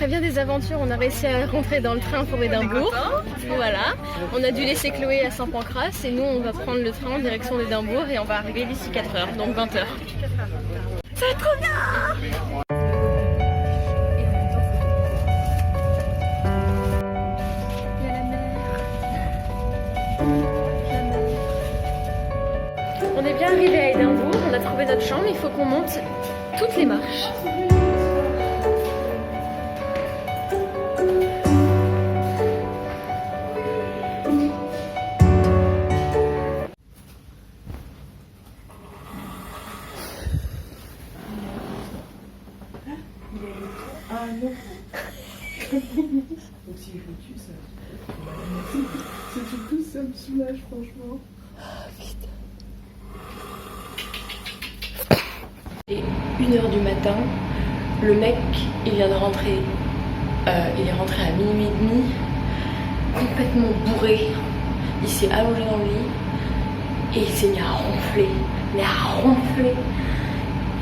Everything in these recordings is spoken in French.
après bien des aventures, on a réussi à rentrer dans le train pour Édimbourg. Voilà. On a dû laisser Chloé à Saint-Pancras et nous on va prendre le train en direction d'Édimbourg et on va arriver d'ici 4 heures, donc 20 heures. Ça va être trop bien! On est bien arrivé à Édimbourg, on a trouvé notre chambre, il faut qu'on monte toutes les marches. Ah non. Donc si je me tue, ça... C'est surtout ça me soulage franchement. Ah putain. Et 1h du matin, le mec il vient de rentrer. Il est rentré à minuit et demi, complètement bourré. Il s'est allongé dans le lit et il s'est mis à ronfler. Mais à ronfler.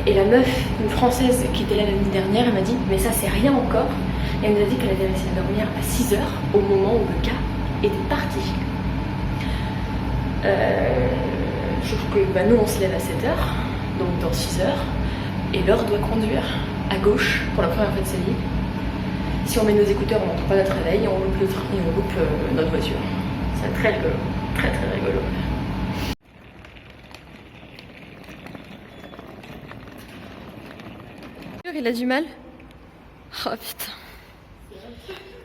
Et la meuf, une française qui était là l'année dernière, elle m'a dit mais ça c'est rien encore. Et elle nous a dit qu'elle avait réussi à dormir à 6h au moment où le gars était parti. Sauf que nous on se lève à 7h, donc dans 6h, et l'heure doit conduire à gauche pour la première fois de sa vie. Si on met nos écouteurs, on n'entend pas notre réveil, on loupe le train et on loupe notre voiture. C'est très rigolo, très très rigolo. Il a du mal. Oh putain.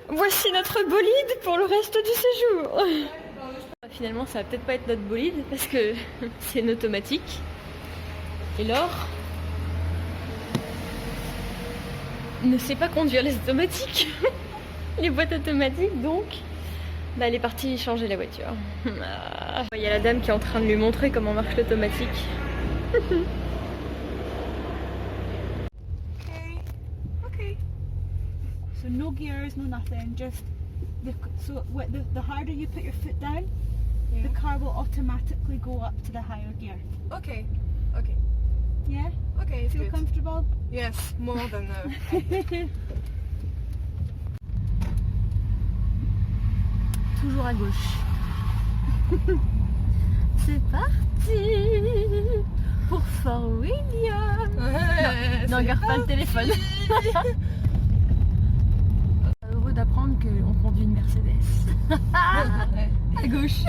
Voici notre bolide pour le reste du séjour. Finalement ça va peut-être pas être notre bolide parce que c'est une automatique. Et Laure ne sait pas conduire les automatiques. Les boîtes automatiques donc. Bah, elle est partie changer la voiture. Il y a la dame qui est en train de lui montrer comment marche l'automatique. So no gears, no nothing, just the harder you put your foot down, the car will automatically go up to the higher gear. Okay, okay. Yeah? Okay, it's Feel good. comfortable? Yes, more than Toujours à gauche. C'est parti pour Fort William. Non, regarde pas le téléphone. Heureux d'apprendre qu'on conduit une Mercedes. À gauche.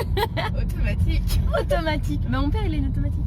automatique. Automatique. Bah, mon père il a une automatique.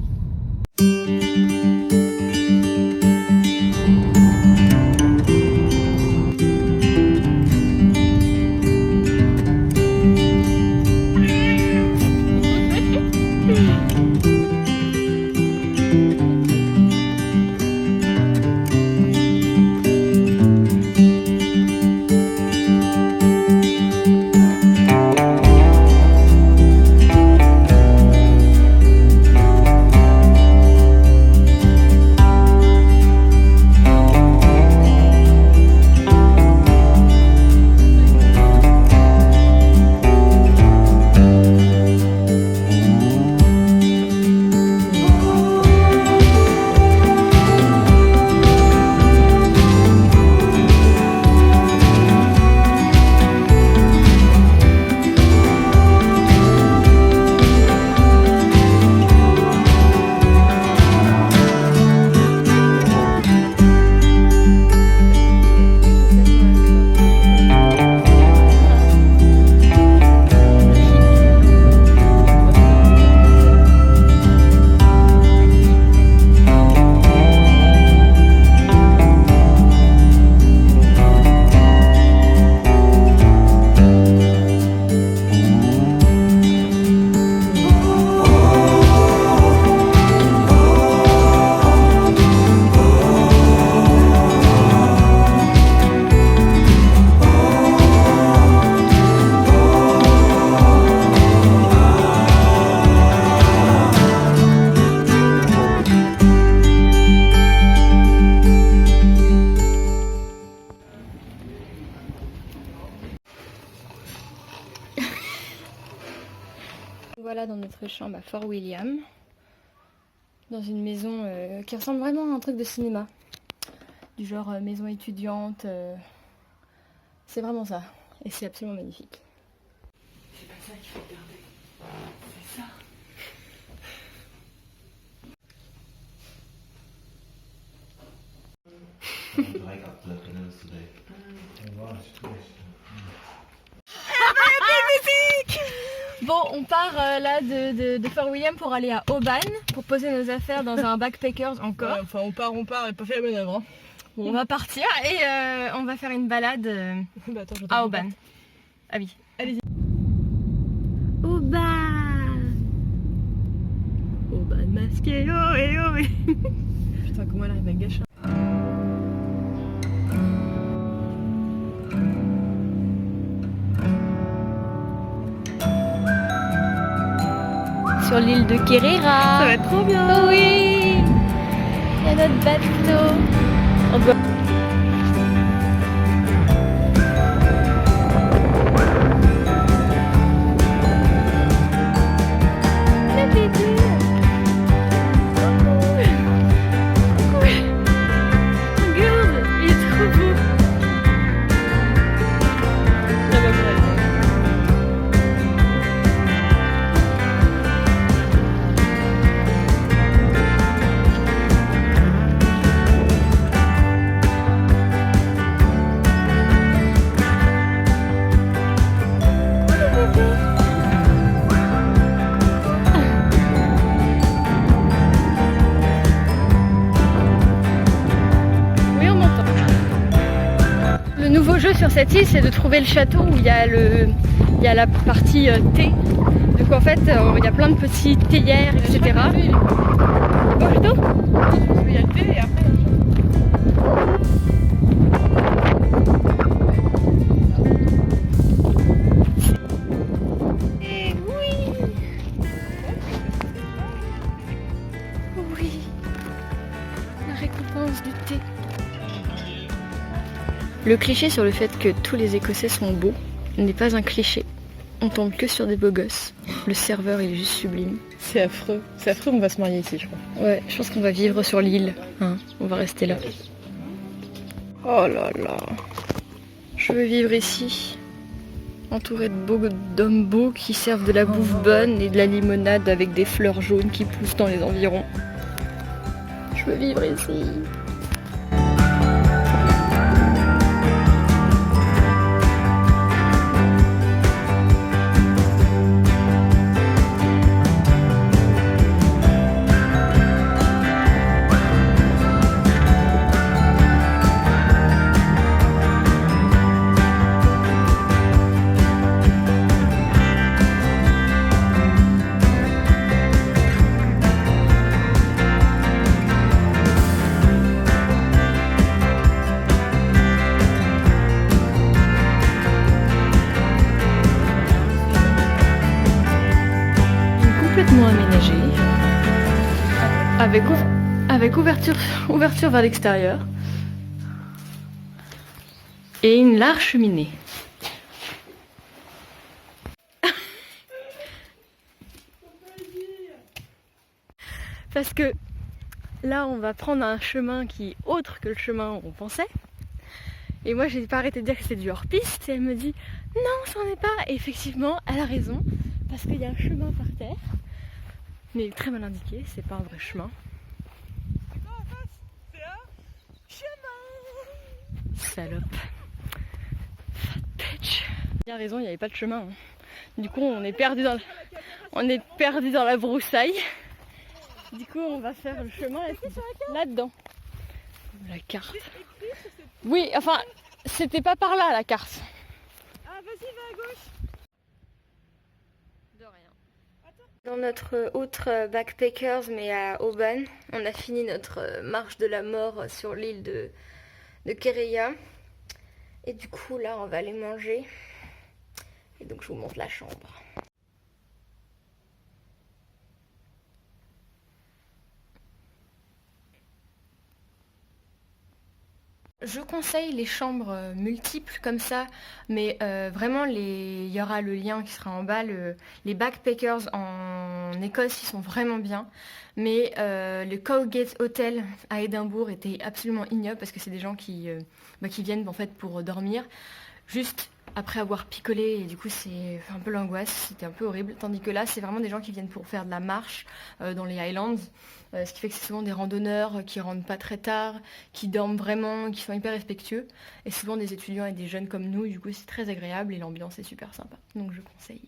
Voilà dans notre chambre à Fort William, dans une maison qui ressemble vraiment à un truc de cinéma, du genre maison étudiante, C'est vraiment ça. Et c'est absolument magnifique. C'est pas ça qu'il faut regarder. C'est ça. Bon, on part là de Fort William pour aller à Oban pour poser nos affaires dans un backpackers encore. Ouais, enfin, on part et pas fait la manœuvre. Hein. Bon, on va partir et on va faire une balade Bah, attends, à Oban. Ah oui. Allez-y. Oban. Oban masqué, ohé ohé. Putain, comment elle arrive à gâcher. Sur l'île de Kerera. Ça va être trop bien. Oui. Il y a notre bateau. On doit... Le bébé. Regarde, il est trop beau. Oui, on m'entend. Le nouveau jeu sur cette île, c'est de trouver le château où il y a la partie thé. Donc en fait, il y a plein de petits théières, etc. Oh, plutôt Il y a le thé et après. Et oui. Oui. La récompense du thé. Le cliché sur le fait que tous les Écossais sont beaux n'est pas un cliché. On tombe que sur des beaux gosses. Le serveur il est juste sublime. C'est affreux. C'est affreux, on va se marier ici, je crois. Ouais, je pense qu'on va vivre sur l'île. Hein, on va rester là. Oh là là. Je veux vivre ici. Entouré d'hommes beaux qui servent de la bouffe bonne et de la limonade avec des fleurs jaunes qui poussent dans les environs. Je veux vivre ici. Aménagé avec ouverture vers l'extérieur et une large cheminée. Parce que là on va prendre un chemin qui est autre que le chemin où on pensait. Et moi j'ai pas arrêté de dire que c'était du hors-piste et elle me dit non ça n'en est pas. Et effectivement elle a raison parce qu'il y a un chemin par terre. Mais il est très mal indiqué, c'est pas un vrai chemin. Salope. Fat bitch. Il a raison, il n'y avait pas de chemin. Hein. Du coup, on est perdu dans la broussaille. Du coup, on va faire le chemin là-dedans. La carte. Oui, enfin, c'était pas par là la carte. Ah, vas-y, va à gauche. De rien. Dans notre autre backpackers, mais à Oban, on a fini notre marche de la mort sur l'île de Kerrea. Et du coup, là, on va aller manger. Et donc, je vous montre la chambre. Je conseille les chambres multiples comme ça, mais vraiment il y aura le lien qui sera en bas. Les backpackers en Écosse ils sont vraiment bien, mais le Cowgate Hotel à Édimbourg était absolument ignoble parce que c'est des gens qui viennent en fait pour dormir. juste après avoir picolé, et du coup c'est un peu l'angoisse, c'était un peu horrible. Tandis que là c'est vraiment des gens qui viennent pour faire de la marche dans les Highlands, ce qui fait que c'est souvent des randonneurs qui rentrent pas très tard, qui dorment vraiment, qui sont hyper respectueux, et souvent des étudiants et des jeunes comme nous, du coup c'est très agréable et l'ambiance est super sympa, donc je conseille.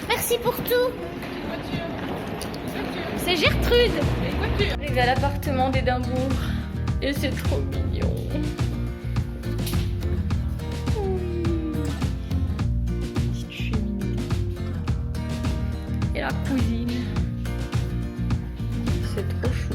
Merci pour tout. C'est Gertrude. On est à l'appartement d'Édimbourg et c'est trop mignon. Petite cheminée. Et la cuisine. C'est trop chou.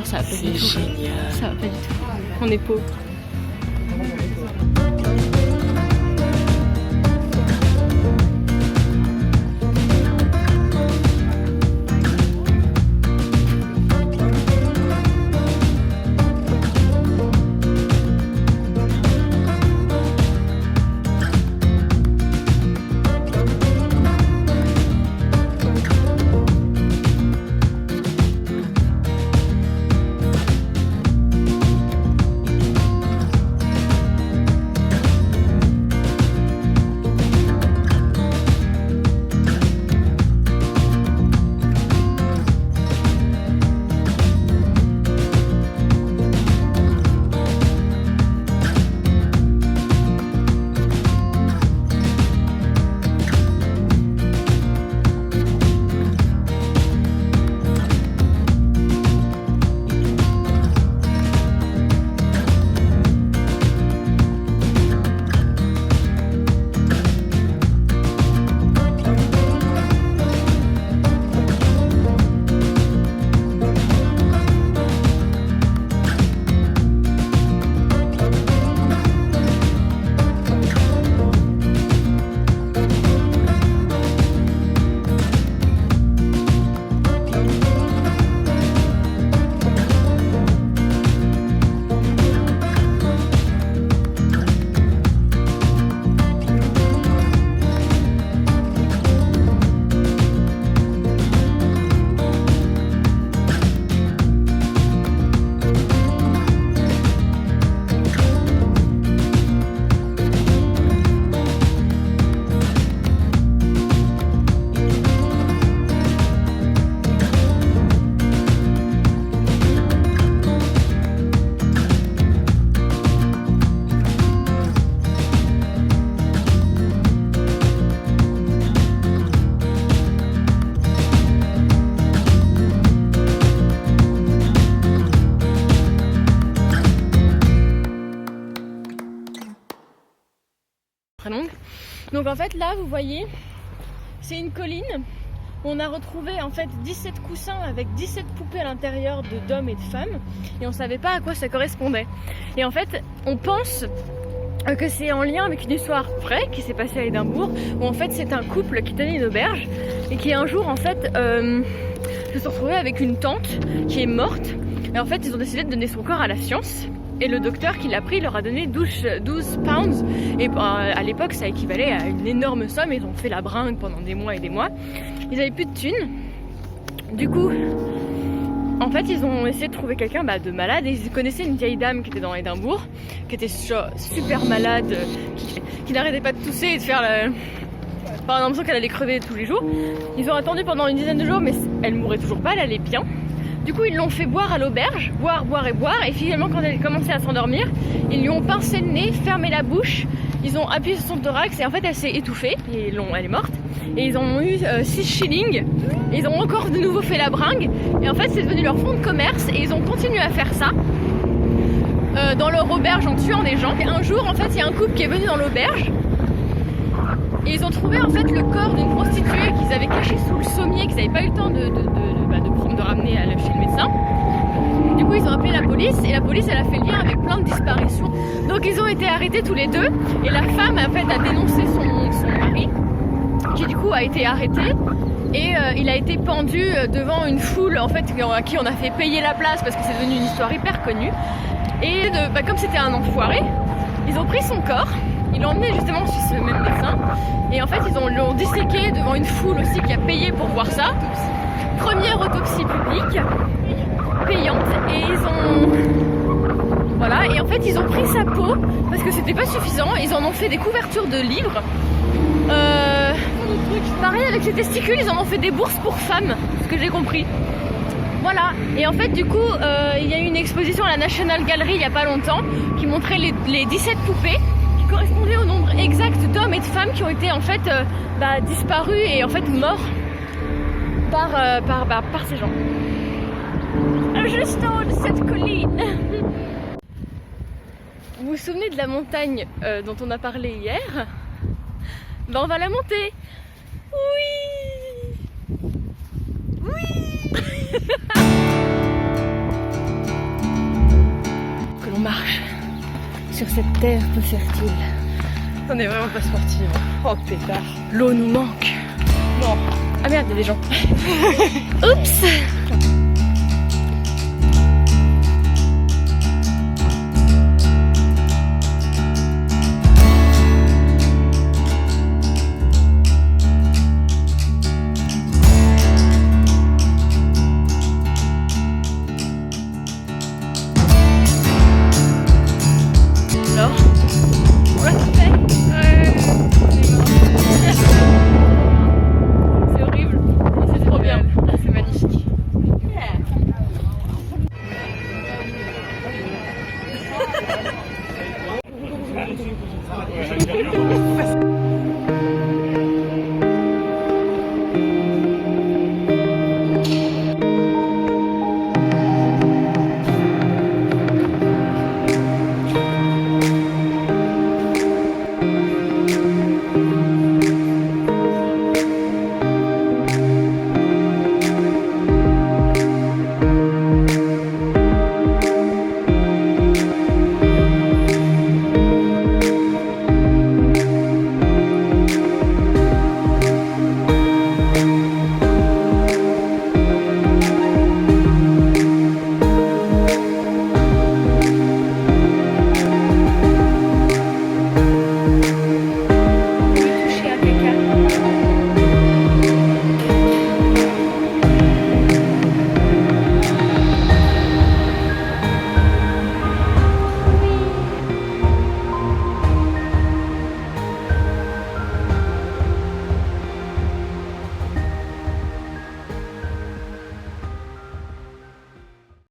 Ça va pas du tout. Génial. Ça va pas du tout. On est pauvres. Donc en fait là vous voyez c'est une colline où on a retrouvé en fait 17 coussins avec 17 poupées à l'intérieur d'hommes et de femmes et on savait pas à quoi ça correspondait. Et en fait on pense que c'est en lien avec une histoire vraie qui s'est passée à Édimbourg où en fait c'est un couple qui tenait une auberge et qui un jour en fait se sont retrouvés avec une tante qui est morte et en fait ils ont décidé de donner son corps à la science. Et le docteur qui l'a pris leur a donné 12 pounds. Et à l'époque, ça équivalait à une énorme somme. Ils ont fait la bringue pendant des mois et des mois. Ils avaient plus de thunes. Du coup, en fait, ils ont essayé de trouver quelqu'un de malade. Et ils connaissaient une vieille dame qui était dans Édimbourg, qui était super malade, qui n'arrêtait pas de tousser et de faire la... Enfin, on a l'impression qu'elle allait crever tous les jours. Ils ont attendu pendant une dizaine de jours, mais elle mourait toujours pas, elle allait bien. Du coup, ils l'ont fait boire à l'auberge, boire, et finalement, quand elle commençait à s'endormir, ils lui ont pincé le nez, fermé la bouche, ils ont appuyé sur son thorax et en fait, elle s'est étouffée, et elle est morte. Et ils ont eu 6 shillings, et ils ont encore de nouveau fait la bringue, et en fait, c'est devenu leur fonds de commerce, et ils ont continué à faire ça dans leur auberge en tuant des gens. Et un jour, en fait, il y a un couple qui est venu dans l'auberge, et ils ont trouvé en fait le corps d'une prostituée qu'ils avaient caché sous le sommier, qu'ils n'avaient pas eu le temps de ramener chez le médecin. du coup ils ont appelé la police et la police elle a fait le lien avec plein de disparitions. Donc ils ont été arrêtés tous les deux et la femme en fait a dénoncé son mari qui du coup a été arrêté et il a été pendu devant une foule en fait à qui on a fait payer la place parce que c'est devenu une histoire hyper connue. Et comme c'était un enfoiré, ils ont pris son corps, ils l'ont emmené justement chez ce même médecin et en fait ils l'ont disséqué devant une foule aussi qui a payé pour voir ça. Première autopsie publique, payante, et ils ont... Voilà, et en fait ils ont pris sa peau parce que c'était pas suffisant, ils en ont fait des couvertures de livres. Pareil avec ses testicules, ils en ont fait des bourses pour femmes, ce que j'ai compris. Voilà, et en fait du coup il y a eu une exposition à la National Gallery il y a pas longtemps qui montrait les 17 poupées qui correspondaient au nombre exact d'hommes et de femmes qui ont été en fait disparus et en fait morts par ces gens. Juste en haut de cette colline. Vous vous souvenez de la montagne dont on a parlé hier? On va la monter. Oui. Oui. Que l'on marche sur cette terre peu fertile. On est vraiment pas sportive. Oh pétard. L'eau nous manque. Non. Ah merde, il y a des gens. Oups. Alors, voilà, c'est fait. C'est horrible, c'est trop bien, c'est magnifique.